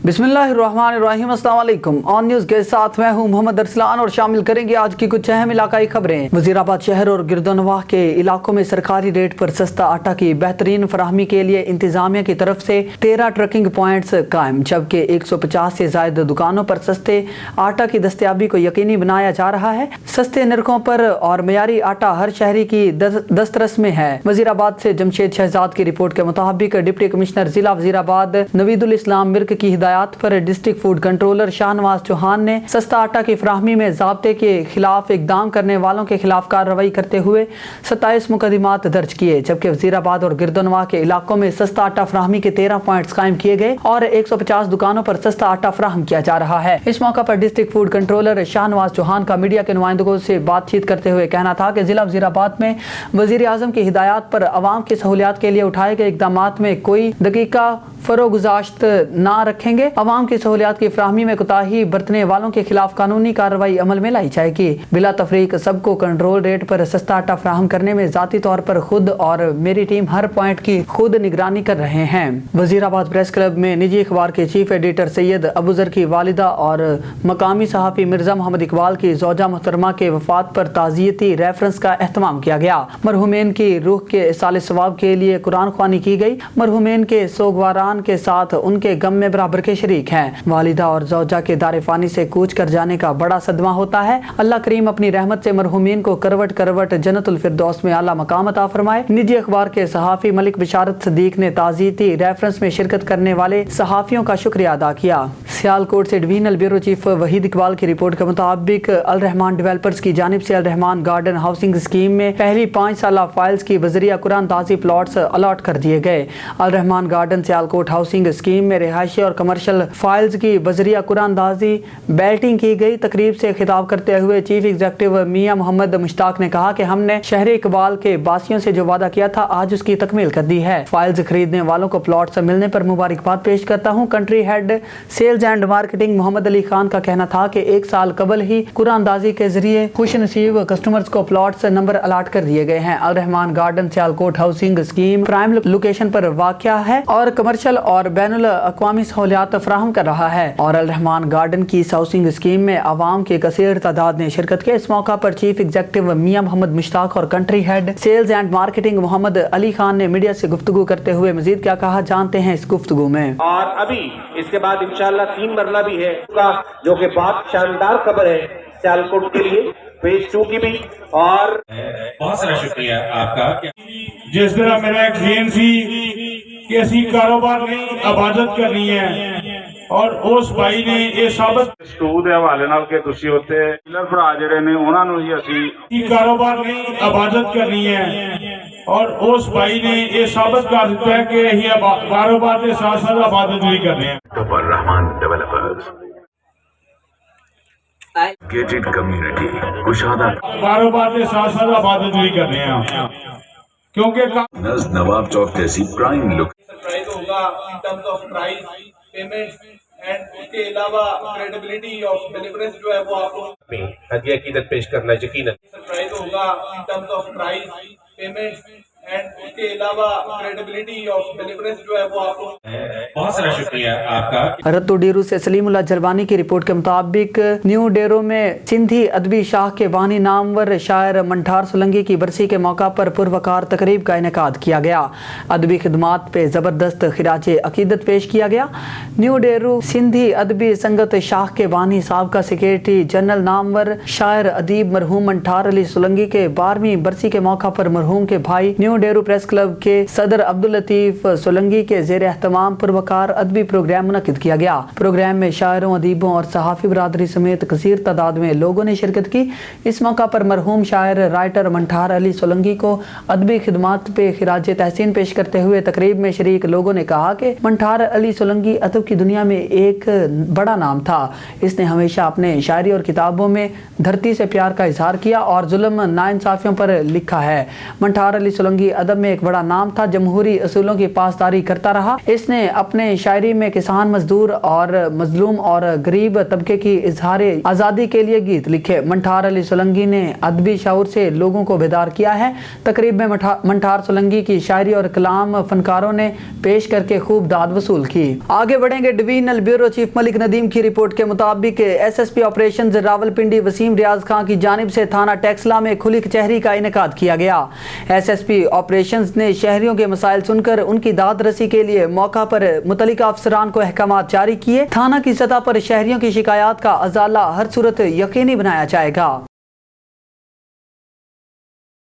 बिस्मिल्लाहिर्रहमानिर्रहीम, अस्सलाम वालेकुम। ऑन न्यूज़ के साथ मैं हूं मोहम्मद अरसलान और शामिल करेंगे आज की कुछ अहम इलाकाई खबरें। वजीराबाद शहर और गिरदोनवाह के इलाकों में सरकारी रेट पर सस्ता आटा की बेहतरीन फराहमी के लिए इंतजामिया की तरफ से 13 ट्रकिंग पॉइंट्स कायम, जबकि 150 से ज्यादा दुकानों पर सस्ते आटा की दस्तयाबी को यकीनी बनाया जा रहा है। सस्ते नरखों पर और मयारी आटा हर शहरी की दस्तरस में है। वजीराबाद से जमशेद शहजाद की रिपोर्ट के मुताबिक डिप्टी कमिश्नर जिला वजीराबाद नवीदुल इस्लाम मिर्क की हिदायत पर district food controller Shahnawaz Chauhan ने सस्ता आटा की फराहमी में ज़ाब्ते के खिलाफ इकदाम करने वालों के खिलाफ कार्रवाई करते हुए 27 मुकदमात दर्ज किए, जबकि वजीराबाद और गिरदोनवाह के इलाकों में सस्ता आटा फराहमी के 13 पॉइंट्स कायम किए गए और 150 दुकानों पर सस्ता आटा फराहम किया जा रहा है। इस मौका पर district food controller Shahnawaz Chauhan का मीडिया के नुमाइंदों से बातचीत करते हुए कहना था कि जिला वजीराबाद में वजीर आजम की हिदायत पर अवाम की सहूलियात के लिए उठाए गए इकदामात में कोई दकीका फरोगुजाश्त ना रखेंगे। अवाम की सहूलियात की फराहमी में कोताही बरतने वालों के खिलाफ कानूनी कार्रवाई अमल में लाई जाएगी। बिला तफरीक सबको कंट्रोल रेट पर सस्ता आटा फराहम करने में जाती तौर पर खुद और मेरी टीम हर पॉइंट की खुद निगरानी कर रहे हैं। वजीराबाद प्रेस क्लब में निजी अखबार के चीफ एडिटर सैयद अबूजर की वालिदा और मकामी सहाफ़ी मिर्जा मोहम्मद इकबाल की ज़ौजा मोहतरमा के वफात पर ताज़ियती रेफरेंस का एहतमाम किया गया। मरहूमेन की रूह के इसाले सवाब के लिए कुरान ख्वानी की गई। मरहूमेन के सोगवारान के साथ उनके गम में बराबर के शरीक हैं। वालिदा और ज़ौजा के दारे फानी से कूच कर जाने का बड़ा सदमा होता है। अल्लाह करीम अपनी रहमत से मरहूमीन को करवट करवट जन्नतुल फिरदौस में आला मकाम अता फरमाए। निजी अखबार के सहाफ़ी मलिक बिशारत सदीक ने ताज़ियती रेफरेंस में शिरकत करने वाले सहाफ़ियों का शुक्रिया अदा किया। सियालकोट से divisional bureau chief Waheed Iqbal की रिपोर्ट के मुताबिक अल रहमान डेवलपर्स की जानिब से अल रहमान गार्डन हाउसिंग स्कीम में पहली 5 साला फाइल्स की बजरिया कुरानदाजी प्लॉट्स अलॉट कर दिए गए। Al Rahman garden Sialkot housing scheme में रिहायशी और कमर्शियल फाइल्स की बजरिया कुरानदाजी बैल्टिंग की गई। तकरीब से खिताब करते हुए चीफ एग्जीक्यूटिव मियां मोहम्मद मुश्ताक ने कहा कि हमने शहर इकबाल के बासियों से जो वादा किया था आज उसकी तकमील कर दी है। फाइल्स खरीदने वालों को प्लॉट्स मिलने पर मुबारकबाद पेश करता हूँ। Country head sales and marketing Mohammad Ali Khan का कहना था कि 1 साल कबल ही कुरानदाजी के जरिए खुश नसीब कस्टमर्स को प्लॉट्स नंबर अलॉट कर दिए गए हैं। Al Rahman garden Sialkot housing scheme prime location पर वाक़या है और कमर्शियल और बैनुल अक़वामी सहूलियात फराहम कर रहा है और अल रहमान गार्डन की हाउसिंग स्कीम में आवाम के कसीर तादाद ने शिरकत की। इस मौका पर चीफ एग्जीक्यूटिव मियां मोहम्मद मुश्ताक और country head sales and marketing Mohammad Ali Khan ने मीडिया से गुफ्तगू करते हुए मजीद क्या कहा, जानते हैं इस गुफ्तगू में। और अभी इसके बाद इंशाल्लाह 3 मरला भी है जो कि बहुत शानदार खबर है सियालकोट के लिए, फेज 2 की भी। और बहुत सारा शुक्रिया आपका। जिस तरह मेरा एक ज़हन सी कि असी कारोबार नहीं आबादत करनी है और उस भाई ने ये साबित ਸਟੂ ਦੇ ਹਵਾਲੇ ਨਾਲ ਕਿ ਤੁਸੀਂ ਉੱਥੇ ਡੀਲਰ ਭਰਾ ਜਿਹੜੇ ਨੇ ਉਹਨਾਂ ਨੂੰ ਹੀ ਅਸੀਂ कारोबार नहीं आबादत करनी है और उस भाई ने ये साबित कर दिया है कि यही कारोबार के साथ साथ आबादत भी करने हैं। Al Rahman developers gated community कुशादा कारोबार के साथ साथ आबादत भी करने हैं क्योंकि नवाब चौक जैसी प्राइम लोग प्राइस होगा in terms of price, payment and उसके अलावा क्रेडिबिलिटी ऑफ डिलीवरेंस जो है वो आप लोग में हदिया कीमत पेश करना यकीनन प्राइस होगा in terms of price, payment and उसके अलावा क्रेडिबिलिटी ऑफ डिलीवरेंस जो है वो आप लोग। बहुत सारा शुक्रिया आपका। रत्तू डेरू से सलीमुल्लाह जरबानी की रिपोर्ट के मुताबिक न्यू डेरो में सिंधी अदबी शाह के बानी नामवर शायर मंठार सोलंकी की बरसी के मौका पर पुरवकार तकरीब का इनेकाद किया गया। अदबी खिदमात पे ज़बरदस्त खिराज अकीदत पेश किया गया। न्यू डेरू सिंधी अदबी संगत शाह के बानी साबका सेक्रेटरी जनरल नामवर शायर अदीब मरहूम मंठार अली सोलंकी के 12वीं बरसी के मौका पर मरहूम के भाई न्यू डेरू प्रेस क्लब के सदर अब्दुल लतीफ सोलंकी के ज़ेर एहतमाम पुरवकार अदबी प्रोग्राम मुनक्किद किया गया। प्रोग्राम में शायरों, अदीबों और सहाफ़ी बरादरी समेत कसीर तादाद में लोगों ने शिरकत की। इस मौका पर मरहूम शायर राइटर मंठार अली सोलंकी को अदबी खिदमात पे खिराज तहसीन पेश करते हुए तकरीब में शरीक लोगों ने कहा कि मंठार अली सोलंकी अदब की दुनिया में एक बड़ा नाम था। इसने हमेशा अपने शायरी और किताबों में धरती से प्यार का इजहार किया और जुल्म नाइंसाफियों पर लिखा है। मंठार अली सोलंकी सोलंगी अदब में एक बड़ा नाम था, जमहूरी असूलों की पासदारी करता रहा। इसने अपने शायरी में किसान, मजदूर और मजलूम और गरीब तबके की इजहार आज़ादी के लिए गीत लिखे। मंठार अली सोलंगी ने अदबी शऊर से लोगों को बेदार किया है। तकरीब में मंठार सोलंगी की शायरी और कलाम फनकारों ने पेश करके खूब दाद वसूल की। आगे बढ़ेंगे। Divisional bureau chief Malik Nadeem की रिपोर्ट के मुताबिक एसएसपी ऑपरेशंस रावलपिंडी वसीम रियाज खान की जानिब से थाना टेक्सला में खुली कचहरी का इनेकाद किया गया। एसएसपी ऑपरेशंस ने शहरियों के मसाइल सुनकर उनकी दाद रसी के लिए मौका पर मुतल्लिका अफसरान को अहकामात जारी किए। थाना की सतह पर शहरियों की शिकायत का अजाला हर सूरत यकीनी बनाया जाएगा।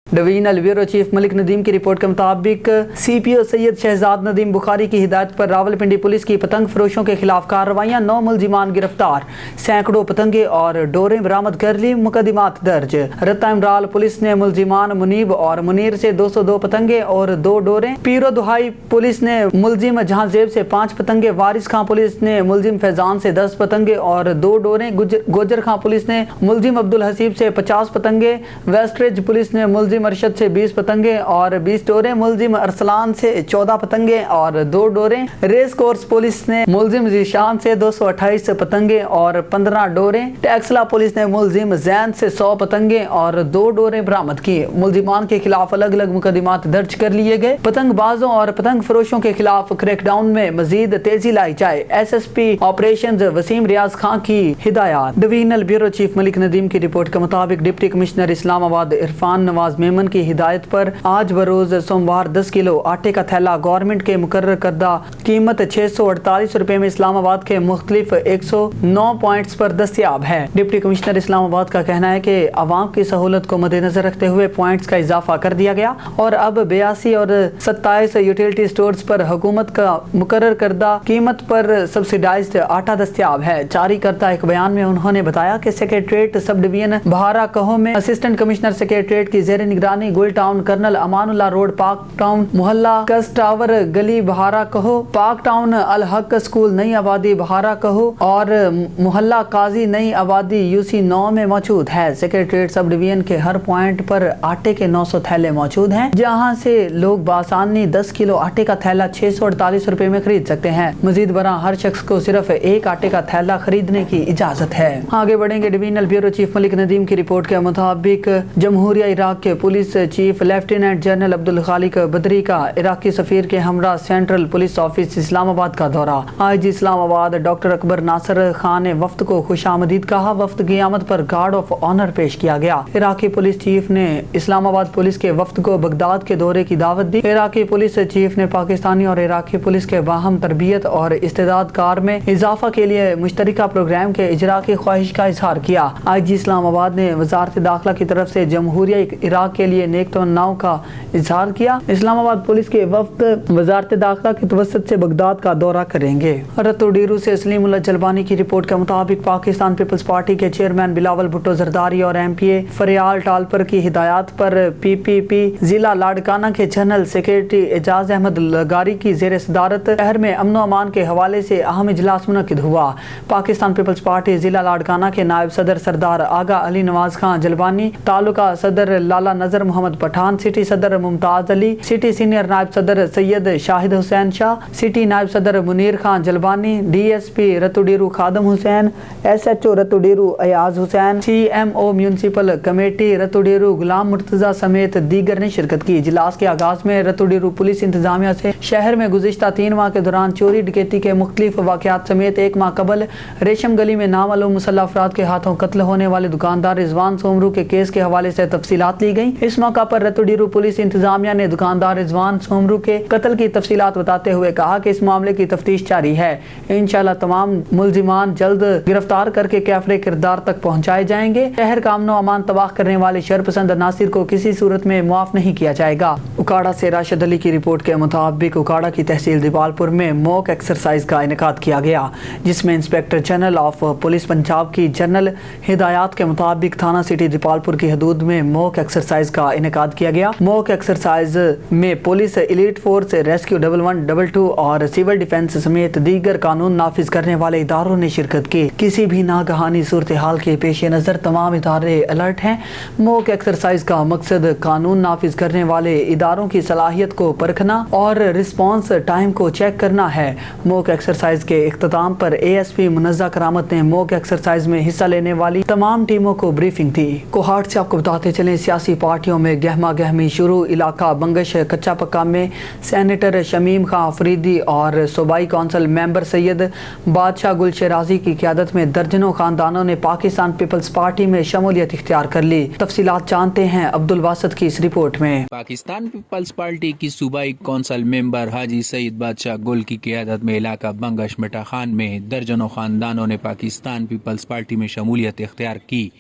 Divisional bureau chief Malik Nadeem की रिपोर्ट के मुताबिक सीपीओ सैयद शहजाद नदीम बुखारी की हिदायत पर रावलपिंडी पुलिस की पतंग फरोशों के खिलाफ कार्रवाइयां, 9 मुलजिमान गिरफ्तार, सैकड़ों पतंगे और डोरें बरामद कर ली, मुकदमात दर्ज। रत्ता इमराल पुलिस ने मुलजिमान मुनीब और मुनीर से 202 पतंगे और 2 डोरें, पीरो दुहाई पुलिस ने मुलजिम जहांजेब से 5 पतंगे, वारिस खां पुलिस ने मुलजिम फैजान से 10 पतंगे और 2 डोरें, गोजर खां पुलिस ने मुलजिम अब्दुल हसीब से 50 पतंगे, वेस्टरेज पुलिस ने मुलजिम अरशद से 20 पतंगे और 20 डोरें, मुलजिम अरसलान से 14 पतंगे और 2 डोरें, रेस कोर्स पुलिस ने मुलजिम जीशान से 228 पतंगे और 15 डोरें, टैक्सला पुलिस ने मुलजिम जैन से 100 पतंगे और 2 डोरें बरामद की। मुलजिमान के खिलाफ अलग अलग मुकदमात दर्ज कर लिए गए। पतंगबाजों और पतंग फरोशों के खिलाफ क्रैकडाउन में मजीद तेजी लाई जाए, एसएसपी ऑपरेशंस वसीम रियाज खान की हिदायत। Divisional bureau chief Malik Nadeem की रिपोर्ट के मुताबिक डिप्टी कमिश्नर इस्लामाबाद इरफान नवाज मेमन की हिदायत पर आज बरोज सोमवार 10 किलो आटे का थैला गवर्नमेंट के मुकर्रर करदा कीमत 648 रुपए में इस्लामाबाद के मुख्तलिफ 109 पॉइंट्स पर दस्तयाब है। डिप्टी कमिश्नर इस्लामाबाद का कहना है कि आवाम की सहूलत को मद्देनजर रखते हुए पॉइंट्स का इजाफा कर दिया गया और अब 82 और 27 यूटिलिटी स्टोर्स पर हुकूमत का मुकर्रर करदा कीमत पर सब्सिडाइज्ड आटा दस्तयाब है। जारी करता एक बयान में उन्होंने बताया कि सेक्रेटरीट सब डिवीजन बहारा कहो में असिस्टेंट कमिश्नर सेक्रेटरीट की जेर निगरानी गुल टाउन, कर्नल अमानुल्लाह रोड, पाक टाउन मोहल्ला कस टावर गली बहारा कहो, पाक टाउन अल हक स्कूल नई आबादी बहारा कहो और मोहल्ला काजी नई आबादी यूसी 9 में मौजूद है। सेक्रेटरीट सब डिवीजन के हर पॉइंट पर आटे के 900 थैले मौजूद हैं, जहां से लोग बासानी 10 किलो आटे का थैला 648 रुपए में खरीद सकते हैं। मजीद बरा हर शख्स को सिर्फ एक आटे का थैला खरीदने की इजाजत है। आगे बढ़ेंगे। Divisional bureau chief Malik Nadeem की रिपोर्ट के मुताबिक जमहूरिया इराक के police chief lieutenant general Abdul Khaliq Badri का इराकी सफीर के हमरा सेंट्रल पुलिस ऑफिस इस्लामाबाद का दौरा। आईजी इस्लामाबाद डॉक्टर अकबर नासिर खान ने वफ्द को खुशामदीद कहा। वफ्द की आमद पर गार्ड ऑफ ऑनर पेश किया गया। इराकी पुलिस चीफ ने इस्लामाबाद पुलिस के वफ्द को बगदाद के दौरे की दावत दी। इराकी पुलिस चीफ ने पाकिस्तानी और इराकी पुलिस के बाहम तरबियत और इस्तेदाद कार में इजाफा के लिए मुश्तरका प्रोग्राम के इजरा की ख्वाहिश का इजहार किया। आईजी इस्लामाबाद ने वजारत दाखिला की तरफ से जमहूरिया इराक के लिए नेक तमन्नाओं का इजहार किया। इस्लामाबाद पुलिस के वफ्द वजारत दाखिला की तवस्सुत से बगदाद का दौरा करेंगे। रतुडीरू से सलीमुल्लाह जलबानी की रिपोर्ट के मुताबिक पाकिस्तान पीपल्स पार्टी के चेयरमैन बिलावल भुट्टो जरदारी और एमपीए फरियाल टालपर की हिदायत पर पीपीपी जिला लाड़काना के जनरल सेक्रेटरी एजाज अहमद लगारी की जेर सदारत शहर में अमन अमान के हवाले से अहम इजलास मुनक्किद हुआ। पाकिस्तान पीपल्स पार्टी जिला लाड़काना के नायब सदर सरदार आगा अली नवाज खान जलबानी, तालुका सदर लाला नजर मोहम्मद पठान, सिटी सदर मुमताज अली, सिटी सीनियर नायब सदर सैयद शाहिद हुसैन शाह, सिटी नायब सदर Munir Khan Jalbani, DSP Ratodero Khadim Hussain, SHO Ratodero Ayaz Hussain, CMO municipal committee Ratodero Ghulam Murtaza समेत दीगर ने शिरकत की। इजलास के आगाज में रतुडीरू पुलिस इंतजामिया से शहर में गुज़िश्ता 3 माह के दौरान चोरी डकैती के मुख्तलिफ वाक़यात समेत 1 माह कबल रेशम गली में नामालूम मुसल्लह अफराद के हाथों कत्ल होने वाले दुकानदार रिजवान सोमरू के केस के हवाले से तफसीलात ली गई। इस मौका पर रतुडीरू पुलिस इंतजामिया ने दुकानदार रिजवान सोमरू के कत्ल की तफसीलात बताते हुए कहा कि इस मामले की तफ्तीश जारी है। इंशाअल्लाह तमाम मुलजिमान जल्द गिरफ्तार करके कैफरे किरदार तक पहुंचाए जाएंगे। शहर का अमन अमान तबाह करने वाले शरपसंद अनासिर को किसी सूरत में मुआफ नहीं किया जाएगा। उकाड़ा से राशिद अली की रिपोर्ट के मुताबिक उकाड़ा की तहसील दीपालपुर में मॉक एक्सरसाइज का इनेकाद किया गया, जिसमें inspector general of police Punjab की जनरल हिदायत के मुताबिक थाना सिटी दीपालपुर की हदूद में मॉक एक्सरसाइज एक्सरसाइज का इनेकाद किया गया। मॉक एक्सरसाइज में पुलिस, एलीट फोर्स, रेस्क्यू 112 और सिविल डिफेंस समेत दीगर कानून नाफिज करने वाले इदारों ने शिरकत की। किसी भी नागहानी सूरत हाल के पेश नज़र तमाम इदारे अलर्ट हैं। मॉक एक्सरसाइज का मकसद कानून नाफिज करने वाले इदारों की सलाहियत को परखना और रिस्पांस टाइम को चेक करना है। मॉक एक्सरसाइज के इख्तिताम पर ASP मुनज़्ज़ा करामत ने मॉक एक्सरसाइज में हिस्सा लेने वाली तमाम टीमों को ब्रीफिंग दी। कोहाट से आपको बताते चलें, सियासी पार्टियों में गहमा गहमी शुरू। इलाका बंगश कच्चा पक्का में सेनेटर शमीम खां अफरीदी और सूबाई कौंसिल मेंबर सैयद बादशाह गुल शराजी की क़यादत में दर्जनों खानदानों ने पाकिस्तान पीपल्स पार्टी में शमूलियत इख्तियार कर ली। तफसीलात जानते हैं अब्दुल वासित की इस रिपोर्ट में। पाकिस्तान पीपल्स पार्टी की सूबाई कौंसिल मेंबर हाजी सईद बादशाह गुल की क़यादत में इलाका बंगश मिठा खान में दर्जनों खानदानों ने पाकिस्तान पीपल्स पार्टी में शमूलियत इख्तियार की।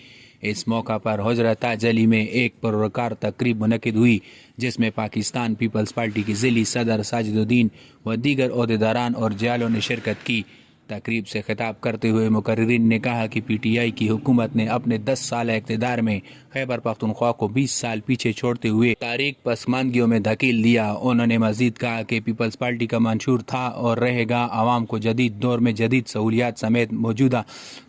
इस मौका पर हजरत ताज अली में एक पुरवकार तकरीब मुनक़िद हुई, जिसमें पाकिस्तान पीपल्स पार्टी के ज़िली सदर साजिदुद्दीन व दीगर ओहदेदारान और जयालों ने शिरकत की। तकरीब से खिताब करते हुए मुकर्रिरीन ने कहा कि PTI की हुकूमत ने अपने 10 साल इक़्तिदार में खैबर पख्तूनख्वा को 20 साल पीछे छोड़ते हुए तारीख पसमानगियों में धकेल दिया। उन्होंने मज़ीद कहा कि पीपल्स पार्टी का मंशूर था और रहेगा आवाम को जदीद दौर में जदीद सहूलियात समेत मौजूदा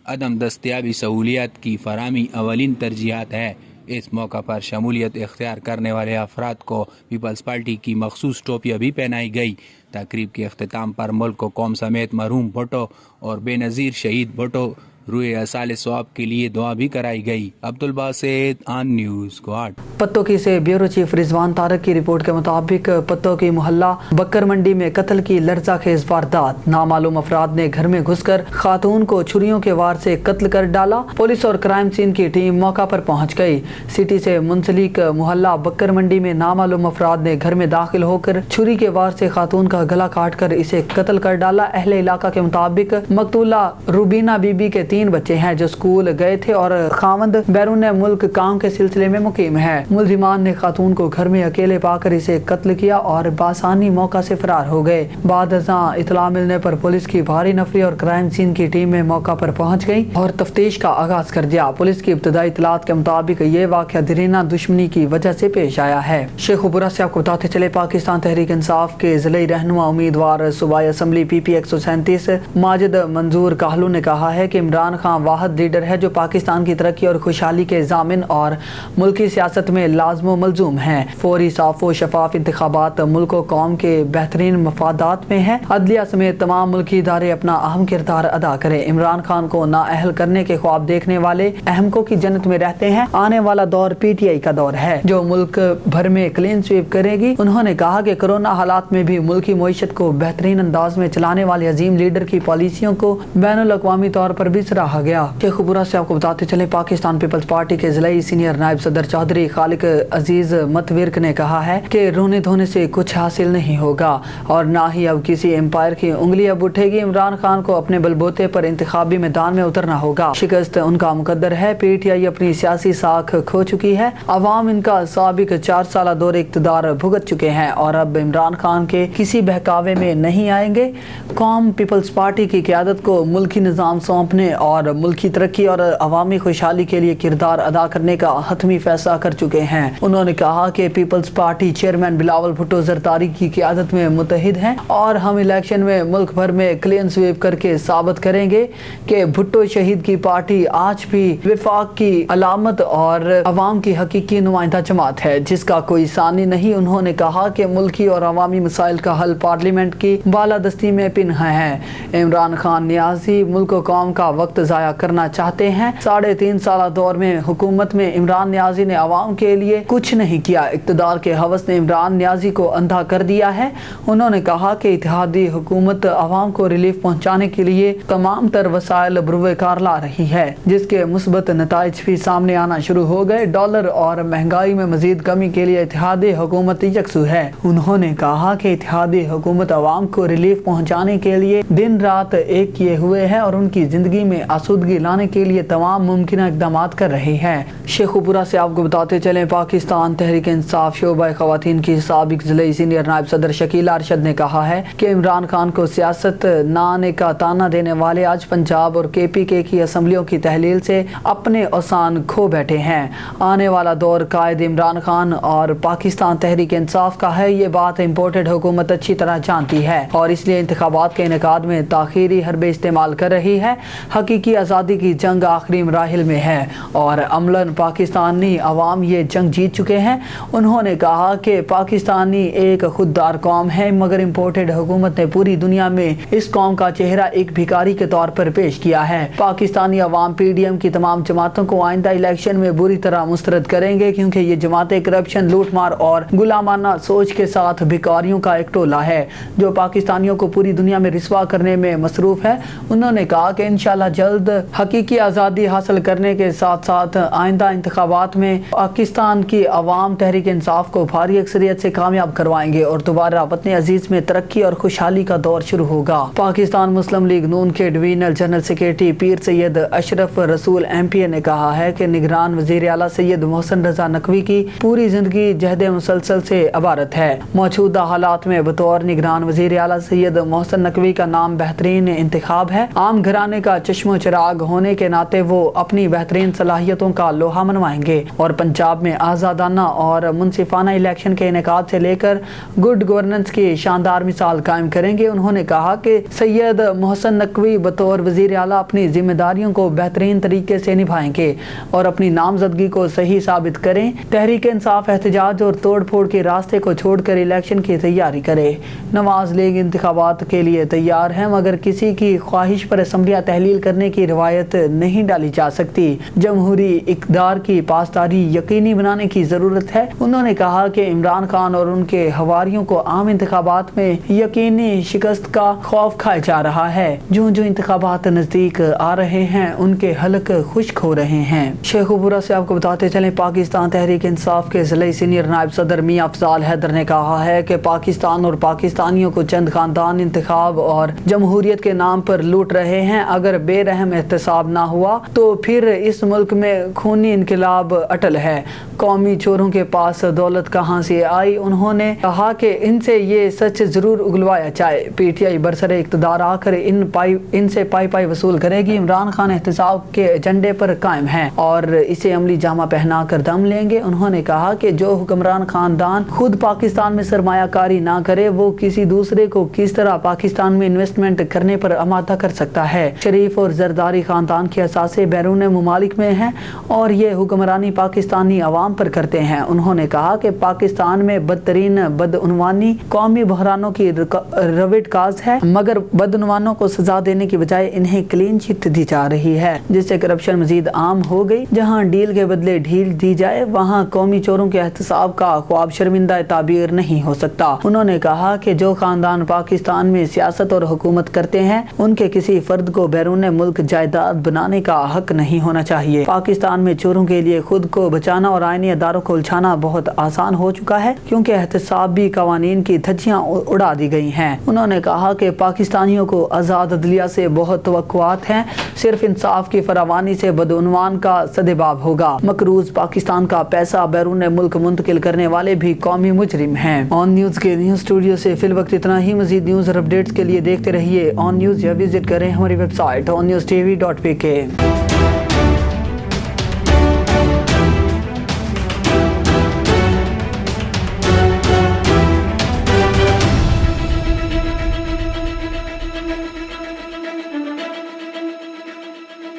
अदम दस्तयाबी सहूलियात की फराहमी अवलिन तरजीहात है। इस मौका पर शमूलियत इख्तियार करने वाले अफराद को पीपल्स पार्टी की मखसूस टोपियाँ भी पहनाई गई। तकरीब के अख्तिताम पर मुल्क को कौम समेत मरहूम भुट्टो और बेनज़ीर शहीद भुट्टो रूए असाल सवाब के लिए दुआ भी कराई गई। Abdul Basit, on news Kohat. पत्तो की से ब्यूरो चीफ रिजवान तारक की रिपोर्ट के मुताबिक पत्तो की मोहल्ला बकर मंडी में कत्ल की लर्ज़ाखेज़ वारदात। नामालूम अफराद ने घर में घुसकर खातून को छुरियों के वार से कत्ल कर डाला। पुलिस और क्राइम सीन की टीम मौका पर पहुंच गई। सिटी से मुंसलिक मोहल्ला बकर मंडी में नामालूम अफराद ने घर में दाखिल होकर छुरी के वार से खातून का गला काट कर इसे कत्ल कर डाला। अहले इलाका के मुताबिक मकतूला रूबीना बीबी के 3 बच्चे हैं जो स्कूल गए थे और खावंद बैरून मुल्क काम के सिलसिले में मुकीम है। मुलजिमान ने खातून को घर में अकेले पाकर इसे कत्ल किया और बासानी मौका से फरार हो गए। बाद अज़ां इतला मिलने पर पुलिस की भारी नफरी और क्राइम सीन की टीम में मौका पर पहुंच गई और तफ्तीश का आगाज कर दिया। पुलिस की इब्तदाई इतलात के मुताबिक ये वाक़या दरीना दुश्मनी की वजह से पेश आया है। शेखुपुरा से आपको बताते चले, पाकिस्तान तहरीक इंसाफ के ज़िले रहनुमा उम्मीदवार सूबाई असम्बली PP 137 माजिद मंजूर काहलू ने कहा है कि इमरान खान वाहिद लीडर है जो पाकिस्तान की तरक्की और खुशहाली के ज़ामिन और मुल्की सियासत में लाज़िम मलज़ूम हैं। फौरी साफ व शफाफ इंतखाबात मुल्क व कौम के बेहतरीन मफादात में है। अदलिया समेत तमाम मुल्की इदारे अपना अहम किरदार अदा करें। इमरान खान को नाअहल करने के ख्वाब देखने वाले अहमकों की जन्नत में रहते हैं। आने वाला दौर PTI का दौर है जो मुल्क भर में क्लीन स्वीप करेगी। उन्होंने कहा कि कोरोना हालात में भी मुल्की मईशत को बेहतरीन अंदाज में चलाने वाले अजीम लीडर की पॉलिसियों को बैनुल अक़वामी तौर पर भी सराहा गया। शेखुपुरा से आपको बताते चले, पाकिस्तान पीपल्स पार्टी के ज़िलाई सीनियर नायब सदर चौधरी खालिक अजीज मतविर्क ने कहा है कि रोने धोने से कुछ हासिल नहीं होगा और ना ही अब किसी एम्पायर की उंगली अब उठेगी। इमरान खान को अपने बलबूते पर इंतखाबी मैदान में उतरना होगा। शिकस्त उनका मुकद्दर है। PTI अपनी सियासी साख खो चुकी है। अवाम इनका साबिक 4 साल दौर इक़्तिदार भुगत चुके हैं और अब इमरान खान के किसी बहकावे में नहीं आएंगे। कौम पीपल्स पार्टी की क़यादत को मुल्की निज़ाम सौंपने और मुल्की तरक्की और अवामी खुशहाली के लिए किरदार अदा करने का हतमी फैसला कर चुके हैं। उन्होंने कहा कि पीपल्स पार्टी चेयरमैन बिलावल भुट्टो ज़रदारी की क़यादत में मुत्तहिद हैं और हम इलेक्शन में मुल्क भर में क्लीन स्वीप करके साबित करेंगे कि भुट्टो शहीद की पार्टी आज भी विफाक की अलामत और अवाम की हकीकी नुमाइंदा जमात है जिसका कोई सानी नहीं। उन्होंने कहा कि मुल्की और अवामी मसाइल का हल पार्लियामेंट की बालादस्ती में पिन्हा है। इमरान खान नियाजी मुल्क और कौम का वक्त ज़ाया करना चाहते हैं। 3.5 साल दौर में हुकूमत में इमरान नियाजी ने अवाम के लिए कुछ नहीं किया। इक़्तिदार के हवस ने इमरान नियाजी को अंधा कर दिया है। उन्होंने कहा कि इत्तेहादी हुकूमत अवाम को रिलीफ पहुँचाने के लिए तमाम तर वसाइल बुरवेकार ला रही है जिसके मुस्बत नताइज भी सामने आना शुरू हो गए। डॉलर और महंगाई में मजीद कमी के लिए इत्तेहादी हुकूमत यकसू है। उन्होंने कहा कि इत्तेहादी हुकूमत अवाम को रिलीफ पहुँचाने के लिए दिन रात एक किए हुए है और उनकी जिंदगी में में आसूदगी लाने के लिए तमाम मुमकिन इक़दामात कर रही है। शेखुपुरा से आपको बताते चलें, पाकिस्तान तहरीक इंसाफ शोबा ख़वातीन की साबिक ज़िले सीनियर नायब सदर शकीला अरशद ने कहा है कि इमरान खान को सियासत न आने का ताना देने वाले आज पंजाब और KPK की असम्बलियों की तहलील से अपने औसान खो बैठे हैं। आने वाला दौर कायद इमरान खान और पाकिस्तान तहरीक इंसाफ का है, ये बात इम्पोर्टेड हुकूमत अच्छी तरह जानती है और इसलिए इंतखाबात के इनेकाद में ताख़ीरी हरबे इस्तेमाल कर रही है। हकीकी आज़ादी की जंग आखिरी मराहिल में है और अमलन पाकिस्तानी अवाम ये जंग जीत चुके हैं। उन्होंने कहा कि पाकिस्तानी एक खुददार कौम है, मगर इम्पोर्टेड हुकूमत ने पूरी दुनिया में इस कौम का चेहरा एक भिखारी के तौर पर पेश किया है। पाकिस्तानी अवाम PDM की तमाम जमातों को आइंदा इलेक्शन में बुरी तरह मुस्तरद करेंगे, क्योंकि ये जमातें करप्शन, लूटमार और गुलामाना सोच के साथ भिखारियों का एक टोला है जो पाकिस्तानियों को पूरी दुनिया में रिस्वा करने में मसरूफ है। उन्होंने कहा कि इंशाल्लाह जल्द हकीकी आज़ादी हासिल करने के साथ साथ आइंदा इंतखाबात में पाकिस्तान की अवाम तहरीक इंसाफ को भारी अक्सरियत से कामयाब करवाएंगे और दोबारा वतन अजीज में तरक्की और खुशहाली का दौर शुरू होगा। पाकिस्तान मुस्लिम लीग नून के डिवीजनल जनरल सेक्रेटरी पीर सैयद अशरफ रसूल MPA ने कहा है कि निगरान वज़ीर आला सैयद मोहसिन रजा नकवी की पूरी जिंदगी जहद मुसलसल से अबारत है। मौजूदा हालात में बतौर निगरान वज़ीर आला सैयद मोहसिन नकवी का नाम बेहतरीन इंतखाब है। आम घराने का चश्मो चिराग होने के नाते वो अपनी बेहतरीन सलाहियतों का लोहा मनवाएंगे और पंजाब में आज़ादाना और मुनसिफाना इलेक्शन के इनेकाद से लेकर गुड गवर्नेंस की शानदार मिसाल कायम करेंगे। उन्होंने कहा कि सैयद मोहसिन नकवी बतौर वज़ीर आला अपनी जिम्मेदारियों को बेहतरीन तरीके से निभाएंगे और अपनी नामजदगी को सही साबित करें। तहरीक इंसाफ एहतजाज और तोड़ फोड़ के रास्ते को छोड़कर इलेक्शन की तैयारी करे। नवाज लीग इंतखाबात के लिए तैयार है, मगर किसी की ख्वाहिश पर असम्बलियाँ तहलील करने की रिवायत नहीं डाली जा सकती। जमहूरी इक़्तिदार की पासदारी यकीनी बनाने की ज़रूरत है। उन्होंने कहा कि इमरान खान और उनके हवारियों को आम इंतखाबात में यकीनी शिकस्त का खौफ खाया जा रहा है। जो जो इंतखाबात नज़दीक आ रहे हैं उनके हलक खुश्क हो रहे हैं। शेखुपुरा से आपको बताते चलें, पाकिस्तान तहरीक इंसाफ के ज़िले सीनियर नायब सदर मियां अफजाल हैदर ने कहा है कि पाकिस्तान और पाकिस्तानियों को चंद खानदान इंतखाब और जमहूरियत के नाम पर लूट रहे हैं। अगर बेरहम एहतसाब ना हुआ तो फिर इस मुल्क में खूनी इनकलाब अटल है। कौमी चोरों के पास दौलत कहाँ से आई? उन्होंने कहा कि इनसे ये सच जरूर उगलवाया जाए। PTI बरसरे इक़्तिदार आकर इनसे पाई वसूल करेगी। इमरान खान एहतसाब के एजेंडे पर कायम है और इसे अमली जामा पहना कर दम लेंगे। उन्होंने कहा कि जो हुक्मरान खानदान खुद पाकिस्तान में सरमायाकारी ना करे, वो किसी दूसरे को किस तरह पाकिस्तान में इन्वेस्टमेंट करने पर आमादा कर सकता है। शरीफ और जरदारी खानदान के असासे बैरून मुमालिक में हैं और ये हुक्मरानी पाकिस्तानी अवाम पर करते हैं। उन्होंने कहा कि पाकिस्तान में बदतरीन बदउनवानी कौमी बहरानों की रविट काज है, मगर बदउनवानों को सजा देने की बजाय इन्हें क्लीन चिट दी जा रही है, जिससे करप्शन मजीद आम हो गई। जहाँ डील के बदले ढील दी जाए, वहाँ कौमी चोरों के एहतसाब का ख्वाब शर्मिंदा ताबीर नहीं हो सकता। उन्होंने कहा कि जो खानदान पाकिस्तान में सियासत और हुकूमत करते हैं, उनके किसी फर्द को बैरून मुल्क जायदाद बनाने का हक नहीं होना चाहिए। पाकिस्तान में चोरों के लिए खुद को बचाना और आईनी अदारों को उलझाना बहुत आसान हो चुका है, क्योंकि एहतसाबी कवानीन की धज्जियां उड़ा दी गई हैं। उन्होंने कहा कि पाकिस्तानियों को आज़ाद अदलिया से बहुत तवक्कुआत हैं। सिर्फ इंसाफ की फरावानी से बदउनवान का सदेबाब होगा। मकरूज पाकिस्तान का पैसा बैरून मुल्क मुंतकिल करने वाले भी कौमी मुजरिम हैं। ऑन न्यूज़ के न्यूज़ स्टूडियो से फिल वक्त इतना ही। मजीद न्यूज़ और अपडेट्स के लिए देखते रहिए ऑन न्यूज़ या विजिट करें हमारी वेबसाइट onNewsTV.pk।